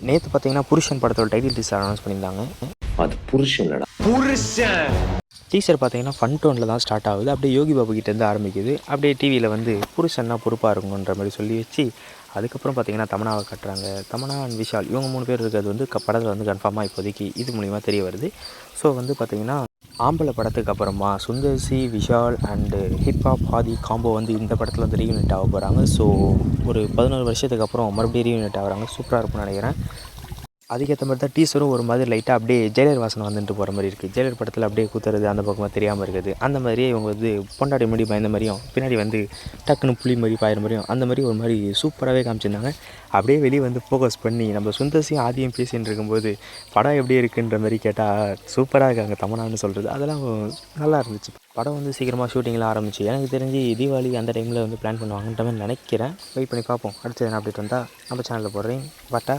நேற்று பார்த்தீங்கன்னா புருஷன் படத்தோட டைட்டில் டீசர் அனௌன்ஸ் பண்ணியிருந்தாங்க. அது புருஷன்லடா, புருஷன். டீசர் பார்த்தீங்கன்னா ஃபன் டோனில் தான் ஸ்டார்ட் ஆகுது. அப்படியே யோகி பாபு கிட்டேருந்து ஆரம்பிக்குது. அப்படியே டிவியில் வந்து புருஷன்னா பொறுப்பாக இருக்குன்ற மாதிரி சொல்லி வச்சு அதுக்கப்புறம் பார்த்தீங்கன்னா தமன்னாவை கட்டுறாங்க. தமன்னா அண்ட் விஷால் இவங்க 3 பேர் இருக்கிறது வந்து படத்தில் வந்து கன்ஃபார்மாக இப்போதைக்கு இது மூலிமா தெரிய வருது. ஸோ வந்து பார்த்திங்கன்னா ஆம்பளை படத்துக்கு அப்புறமா Sundar C, Vishal and hip hop Aadhi combo வந்து இந்த படத்தில் வந்து ரீயூனிட் ஆக போகிறாங்க. ஸோ ஒரு 11 வருஷத்துக்கு அப்புறம் மறுபடியும் ரீயூனிட் ஆகிறாங்க. சூப்பராக இருக்கும்னு நினைக்கிறேன். அதுக்கேற்ற மாதிரி தான் டீசரும் ஒரு மாதிரி லைட்டாக அப்படியே ஜெயலர் வாசனை வந்துட்டு போகிற மாதிரி இருக்குது. ஜெயலர் படத்தில் அப்படியே குத்துறது அந்த பக்கமாக தெரியாமல் இருக்குது. அந்த மாதிரியே இவங்க வந்து பொண்டாடி முடி பயந்த மாதிரியும் பின்னாடி வந்து டக்குன்னு புளி மாதிரி பாயிற மாதிரியும் அந்த மாதிரி ஒரு மாதிரி சூப்பராகவே காமிச்சிருந்தாங்க. அப்படியே வெளியே வந்து ஃபோக்கஸ் பண்ணி நம்ம சுந்தர்சியும் ஆதியும் பேசின்னு இருக்கும்போது படம் எப்படி இருக்குன்ற மாதிரி கேட்டால் சூப்பராக இருக்காங்க தமன்னான்னு சொல்கிறது. அதெல்லாம் நல்லா இருந்துச்சு. படம் வந்து சீக்கிரமாக ஷூட்டிங்கில் ஆரம்பிச்சு எனக்கு தெரிஞ்சு தீபாவளி அந்த டைமில் வந்து பிளான் பண்ணுவாங்கன்ற மாதிரி நினைக்கிறேன். வெயிட் பண்ணி பார்ப்போம். அடுத்து என்ன அப்டேட் வந்தால் நம்ம சேனலில் போடுறேன். பட்டா